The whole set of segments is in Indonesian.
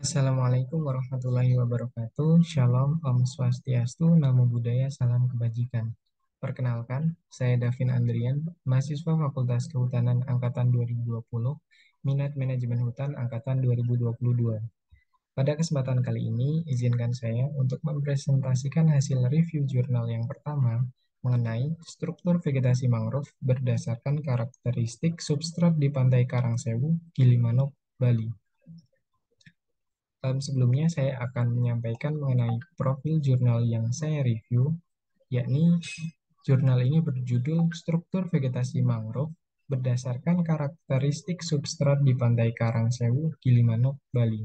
Assalamualaikum warahmatullahi wabarakatuh. Shalom, Om Swastiastu, Namo Buddhaya, Salam Kebajikan. Perkenalkan, saya Davin Andrian, mahasiswa Fakultas Kehutanan Angkatan 2020, minat Manajemen Hutan Angkatan 2022. Pada kesempatan kali ini, izinkan saya untuk mempresentasikan hasil review jurnal yang pertama mengenai struktur vegetasi mangrove berdasarkan karakteristik substrat di Pantai Karangsewu, Gilimanuk, Bali. Sebelumnya saya akan menyampaikan mengenai profil jurnal yang saya review, yakni jurnal ini berjudul Struktur Vegetasi Mangrove berdasarkan karakteristik substrat di Pantai Karangsewu, Gilimanuk, Bali.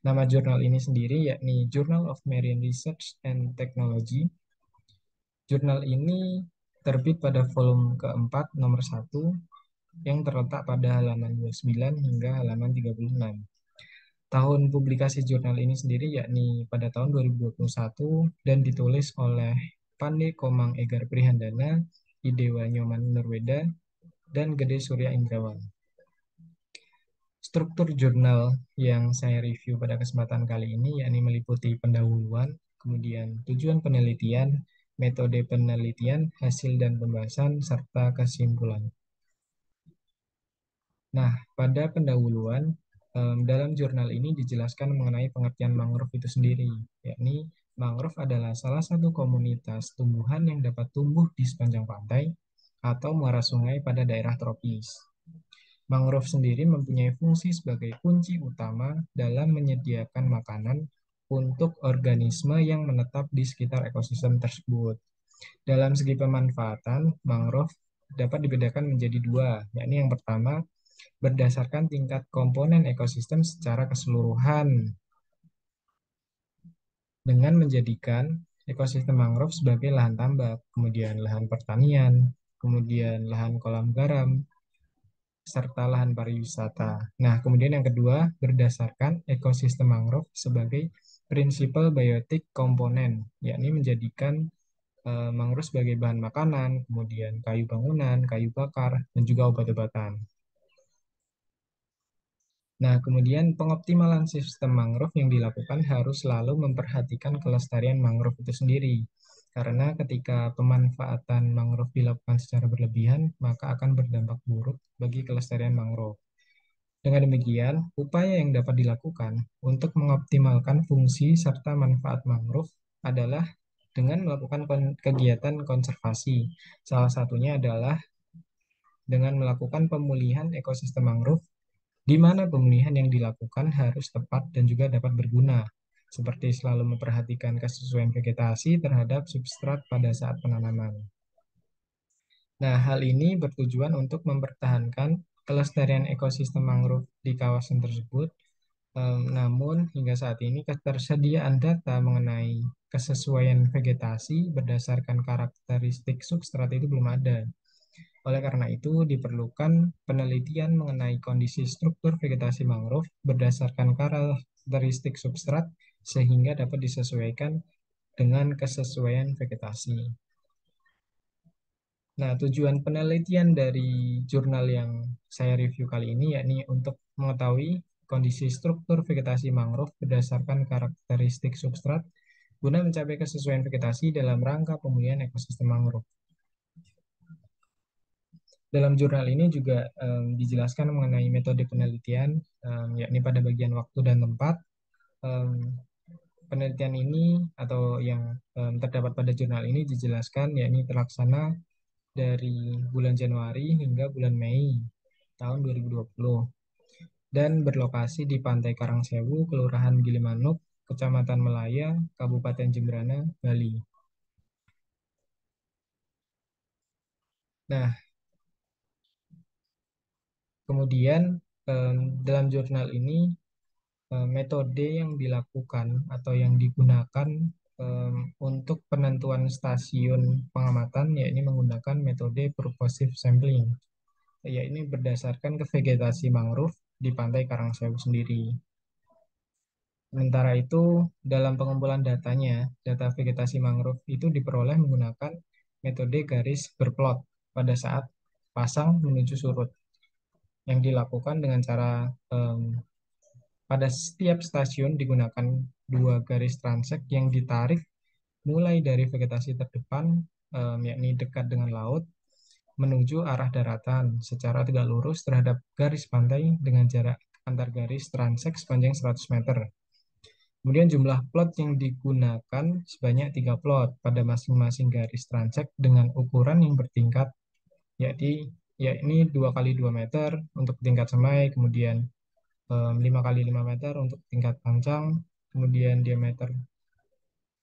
Nama jurnal ini sendiri yakni Journal of Marine Research and Technology. Jurnal ini terbit pada volume keempat nomor 1 yang terletak pada halaman 29 hingga halaman 36. Tahun publikasi jurnal ini sendiri yakni pada tahun 2021 dan ditulis oleh Pande Komang Egar Prihandana, Idewa Nyoman Nurweda, dan Gede Surya Indrawan. Struktur jurnal yang saya review pada kesempatan kali ini yakni meliputi pendahuluan, kemudian tujuan penelitian, metode penelitian, hasil dan pembahasan, serta kesimpulan. Nah, pada pendahuluan, dalam jurnal ini dijelaskan mengenai pengertian mangrove itu sendiri, yakni mangrove adalah salah satu komunitas tumbuhan yang dapat tumbuh di sepanjang pantai atau muara sungai pada daerah tropis. Mangrove sendiri mempunyai fungsi sebagai kunci utama dalam menyediakan makanan untuk organisme yang menetap di sekitar ekosistem tersebut. Dalam segi pemanfaatan, mangrove dapat dibedakan menjadi dua, yakni yang pertama berdasarkan tingkat komponen ekosistem secara keseluruhan dengan menjadikan ekosistem mangrove sebagai lahan tambak, kemudian lahan pertanian, kemudian lahan kolam garam, serta lahan pariwisata. Nah, kemudian yang kedua, berdasarkan ekosistem mangrove sebagai prinsipal biotik komponen, yakni menjadikan mangrove sebagai bahan makanan, kemudian kayu bangunan, kayu bakar, dan juga obat-obatan. Nah, kemudian pengoptimalan sistem mangrove yang dilakukan harus selalu memperhatikan kelestarian mangrove itu sendiri. Karena ketika pemanfaatan mangrove dilakukan secara berlebihan, maka akan berdampak buruk bagi kelestarian mangrove. Dengan demikian, upaya yang dapat dilakukan untuk mengoptimalkan fungsi serta manfaat mangrove adalah dengan melakukan kegiatan konservasi. Salah satunya adalah dengan melakukan pemulihan ekosistem mangrove di mana pemulihan yang dilakukan harus tepat dan juga dapat berguna, seperti selalu memperhatikan kesesuaian vegetasi terhadap substrat pada saat penanaman. Nah, hal ini bertujuan untuk mempertahankan kelestarian ekosistem mangrove di kawasan tersebut. Namun, hingga saat ini ketersediaan data mengenai kesesuaian vegetasi berdasarkan karakteristik substrat itu belum ada. Oleh karena itu, diperlukan penelitian mengenai kondisi struktur vegetasi mangrove berdasarkan karakteristik substrat sehingga dapat disesuaikan dengan kesesuaian vegetasi. Nah, tujuan penelitian dari jurnal yang saya review kali ini yakni untuk mengetahui kondisi struktur vegetasi mangrove berdasarkan karakteristik substrat guna mencapai kesesuaian vegetasi dalam rangka pemulihan ekosistem mangrove. Dalam jurnal ini juga dijelaskan mengenai metode penelitian, yakni pada bagian waktu dan tempat. Em, Penelitian ini atau yang terdapat pada jurnal ini dijelaskan yakni terlaksana dari bulan Januari hingga bulan Mei tahun 2020 dan berlokasi di Pantai Karangsewu, Kelurahan Gilimanuk, Kecamatan Melaya, Kabupaten Jembrana, Bali. Nah, kemudian dalam jurnal ini metode yang dilakukan atau yang digunakan untuk penentuan stasiun pengamatan yaitu menggunakan metode purposive sampling, yaitu berdasarkan ke vegetasi mangrove di Pantai Karangsewu sendiri. Sementara itu, dalam pengumpulan datanya, data vegetasi mangrove itu diperoleh menggunakan metode garis berplot pada saat pasang menuju surut yang dilakukan dengan cara Pada setiap stasiun digunakan dua garis transek yang ditarik mulai dari vegetasi terdepan, yakni dekat dengan laut, menuju arah daratan secara tegak lurus terhadap garis pantai dengan jarak antar garis transek sepanjang 100 meter. Kemudian jumlah plot yang digunakan sebanyak 3 plot pada masing-masing garis transek dengan ukuran yang bertingkat, yakni 2 kali 2 meter untuk tingkat semai, kemudian 5 kali 5 meter untuk tingkat pancang, kemudian diameter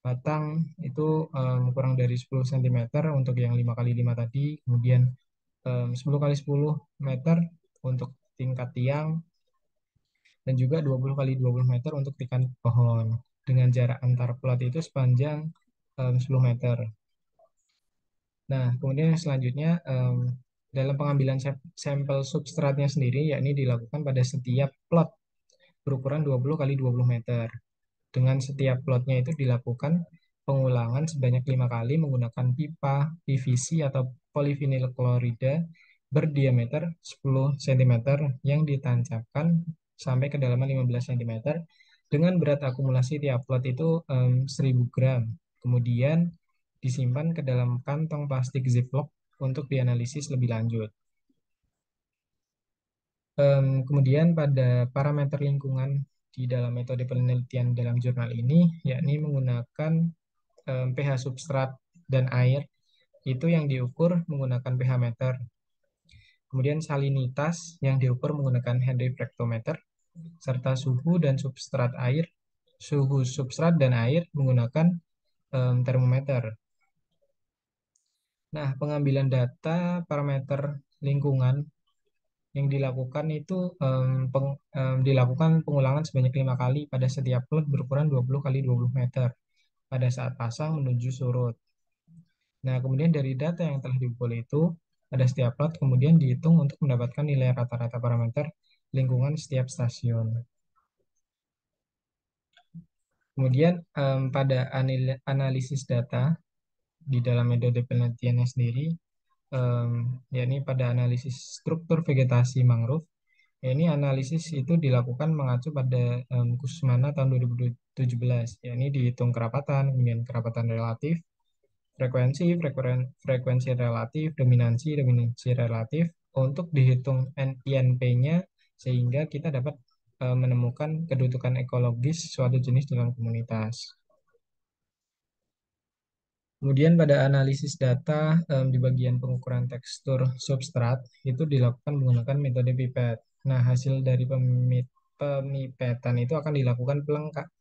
batang itu kurang dari 10 cm untuk yang 5 kali 5 tadi, kemudian 10 kali 10 meter untuk tingkat tiang, dan juga 20 kali 20 meter untuk tingkat pohon, dengan jarak antar plot itu sepanjang 10 meter. Nah, kemudian yang selanjutnya, dalam pengambilan sampel substratnya sendiri, yakni dilakukan pada setiap plot berukuran 20 kali 20 meter. Dengan setiap plotnya itu dilakukan pengulangan sebanyak 5 kali menggunakan pipa PVC atau polivinil klorida berdiameter 10 cm yang ditancapkan sampai kedalaman 15 cm dengan berat akumulasi tiap plot itu 1000 gram. Kemudian disimpan ke dalam kantong plastik Ziploc untuk dianalisis lebih lanjut. Kemudian pada parameter lingkungan di dalam metode penelitian dalam jurnal ini, yakni menggunakan pH substrat dan air, itu yang diukur menggunakan pH meter. Kemudian salinitas yang diukur menggunakan hand refractometer, serta suhu substrat dan air menggunakan termometer. Nah, pengambilan data parameter lingkungan yang dilakukan itu dilakukan pengulangan sebanyak 5 kali pada setiap plot berukuran 20 kali 20 meter pada saat pasang menuju surut. Nah, kemudian dari data yang telah dikumpul itu, pada setiap plot kemudian dihitung untuk mendapatkan nilai rata-rata parameter lingkungan setiap stasiun. Kemudian pada analisis data di dalam metode penelitiannya sendiri, yakni pada analisis struktur vegetasi mangrove. Ini analisis itu dilakukan mengacu pada Kusmana tahun 2017, yakni dihitung kerapatan, kemudian kerapatan relatif, frekuensi relatif, dominansi relatif, untuk dihitung INP-nya sehingga kita dapat menemukan kedudukan ekologis suatu jenis dalam komunitas. Kemudian pada analisis data di bagian pengukuran tekstur substrat itu dilakukan menggunakan metode pipet. Nah, hasil dari pemipetan itu akan dilakukan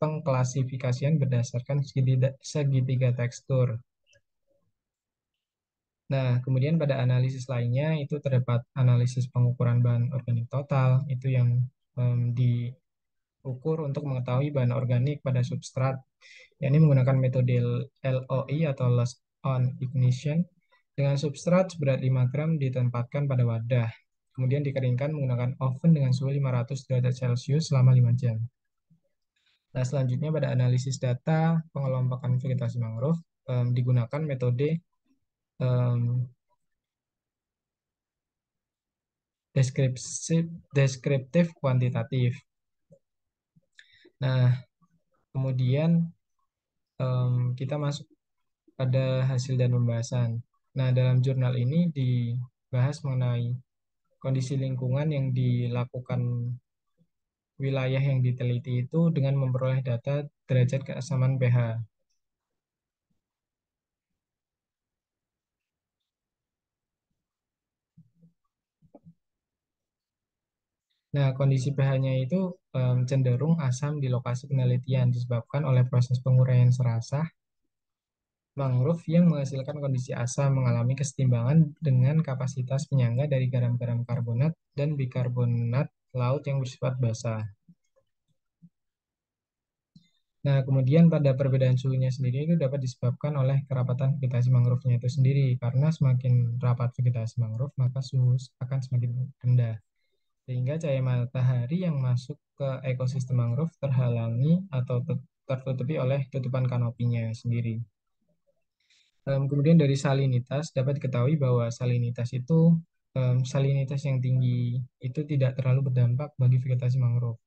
pengklasifikasian berdasarkan segitiga tekstur. Nah, kemudian pada analisis lainnya itu terdapat analisis pengukuran bahan organik total, itu yang diukur untuk mengetahui bahan organik pada substrat, yakni menggunakan metode LOI atau Loss on Ignition, dengan substrat seberat 5 gram ditempatkan pada wadah, kemudian dikeringkan menggunakan oven dengan suhu 500 derajat Celcius selama 5 jam. Nah, selanjutnya pada analisis data pengelompokan vegetasi mangrove digunakan metode deskriptif kuantitatif. Nah, kemudian kita masuk pada hasil dan pembahasan. Nah, dalam jurnal ini dibahas mengenai kondisi lingkungan yang dilakukan wilayah yang diteliti itu dengan memperoleh data derajat keasaman pH. Nah, kondisi pH-nya itu cenderung asam di lokasi penelitian disebabkan oleh proses penguraian serasah mangrove yang menghasilkan kondisi asam mengalami kesetimbangan dengan kapasitas penyangga dari garam-garam karbonat dan bikarbonat laut yang bersifat basa. Nah, kemudian pada perbedaan suhunya sendiri itu dapat disebabkan oleh kerapatan vegetasi mangrove-nya itu sendiri. Karena semakin rapat vegetasi mangrove, maka suhu akan semakin rendah. Sehingga cahaya matahari yang masuk ke ekosistem mangrove terhalangi atau tertutupi oleh tutupan kanopinya sendiri. Kemudian dari salinitas dapat diketahui bahwa salinitas yang tinggi itu tidak terlalu berdampak bagi vegetasi mangrove.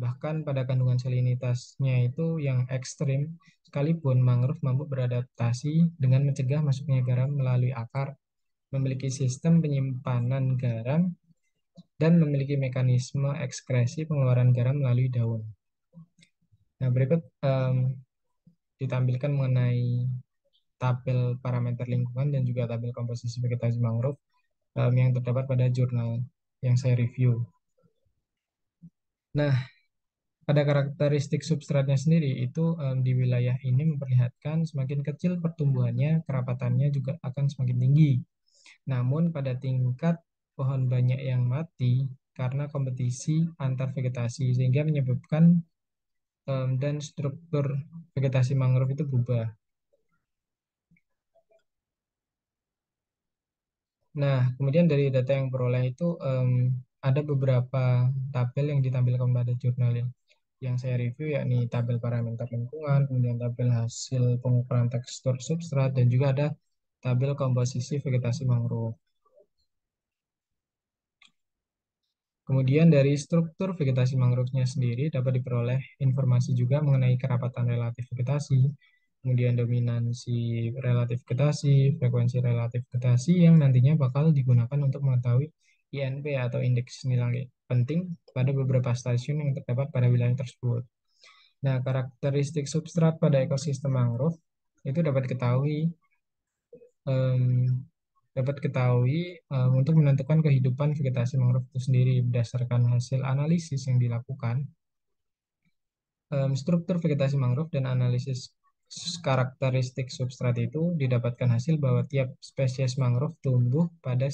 Bahkan pada kandungan salinitasnya itu yang ekstrim, sekalipun mangrove mampu beradaptasi dengan mencegah masuknya garam melalui akar, memiliki sistem penyimpanan garam, dan memiliki mekanisme ekskresi pengeluaran garam melalui daun. Nah, berikut ditampilkan mengenai tabel parameter lingkungan dan juga tabel komposisi vegetasi mangrove yang terdapat pada jurnal yang saya review. Nah, pada karakteristik substratnya sendiri itu di wilayah ini memperlihatkan semakin kecil pertumbuhannya, kerapatannya juga akan semakin tinggi. Namun pada tingkat pohon banyak yang mati karena kompetisi antar vegetasi sehingga menyebabkan dan struktur vegetasi mangrove itu berubah. Nah, kemudian dari data yang peroleh itu ada beberapa tabel yang ditampilkan pada jurnal yang saya review, yakni tabel parameter lingkungan, kemudian tabel hasil pengukuran tekstur substrat, dan juga ada tabel komposisi vegetasi mangrove. Kemudian dari struktur vegetasi mangrove-nya sendiri dapat diperoleh informasi juga mengenai kerapatan relatif vegetasi, kemudian dominansi relatif vegetasi, frekuensi relatif vegetasi yang nantinya bakal digunakan untuk mengetahui INP atau indeks nilai penting pada beberapa stasiun yang terdapat pada wilayah tersebut. Nah, karakteristik substrat pada ekosistem mangrove itu em, dapat ketahui untuk menentukan kehidupan vegetasi mangrove itu sendiri berdasarkan hasil analisis yang dilakukan. Struktur vegetasi mangrove dan analisis karakteristik substrat itu didapatkan hasil bahwa tiap spesies mangrove tumbuh pada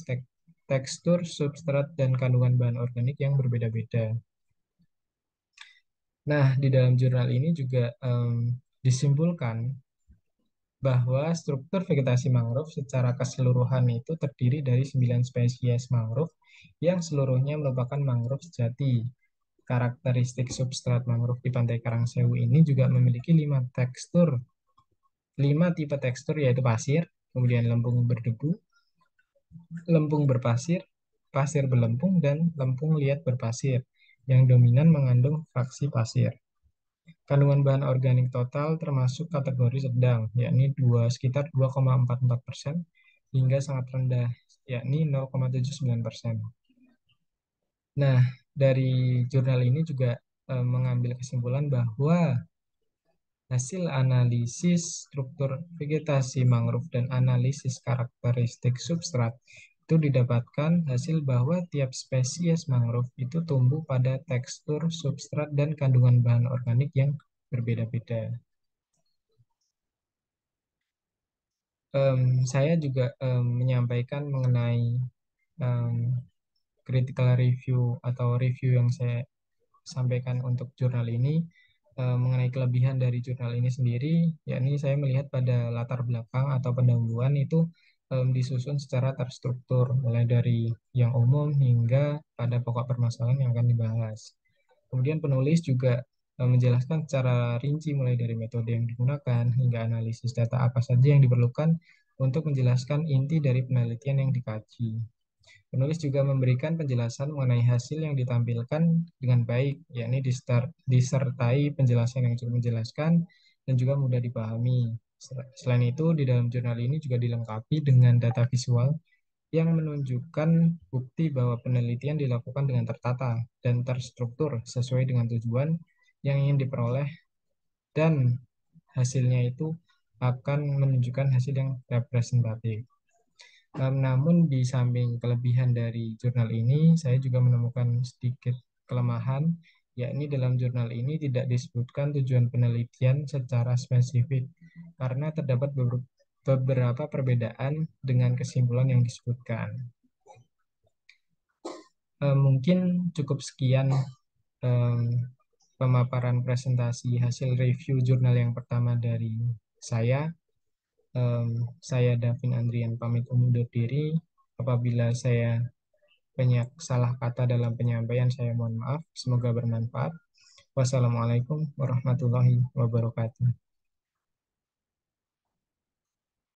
tekstur substrat dan kandungan bahan organik yang berbeda-beda. Nah, di dalam jurnal ini juga disimpulkan bahwa struktur vegetasi mangrove secara keseluruhan itu terdiri dari 9 spesies mangrove yang seluruhnya merupakan mangrove sejati. Karakteristik substrat mangrove di Pantai Karangsewu ini juga memiliki 5 tipe tekstur, yaitu pasir, kemudian lempung berdebu, lempung berpasir, pasir berlempung, dan lempung liat berpasir yang dominan mengandung fraksi pasir. Kandungan bahan organik total termasuk kategori sedang, yakni sekitar 2,44% hingga sangat rendah, yakni 0,79%. Nah, dari jurnal ini juga mengambil kesimpulan bahwa hasil analisis struktur vegetasi mangrove dan analisis karakteristik substrat itu didapatkan hasil bahwa tiap spesies mangrove itu tumbuh pada tekstur substrat dan kandungan bahan organik yang berbeda-beda. Saya juga menyampaikan mengenai em, critical review atau review yang saya sampaikan untuk jurnal ini mengenai kelebihan dari jurnal ini sendiri, yakni saya melihat pada latar belakang atau pendahuluan itu disusun secara terstruktur, mulai dari yang umum hingga pada pokok permasalahan yang akan dibahas. Kemudian penulis juga menjelaskan secara rinci mulai dari metode yang digunakan hingga analisis data apa saja yang diperlukan untuk menjelaskan inti dari penelitian yang dikaji. Penulis juga memberikan penjelasan mengenai hasil yang ditampilkan dengan baik, yakni disertai penjelasan yang cukup menjelaskan dan juga mudah dipahami. Selain itu, di dalam jurnal ini juga dilengkapi dengan data visual yang menunjukkan bukti bahwa penelitian dilakukan dengan tertata dan terstruktur sesuai dengan tujuan yang ingin diperoleh, dan hasilnya itu akan menunjukkan hasil yang representatif. Namun di samping kelebihan dari jurnal ini, saya juga menemukan sedikit kelemahan, yakni dalam jurnal ini tidak disebutkan tujuan penelitian secara spesifik karena terdapat beberapa perbedaan dengan kesimpulan yang disebutkan. Mungkin cukup sekian em, pemaparan presentasi hasil review jurnal yang pertama dari saya. Saya Davin Andrian pamit undur diri. Apabila saya banyak salah kata dalam penyampaian, saya mohon maaf. Semoga bermanfaat. Wassalamualaikum warahmatullahi wabarakatuh.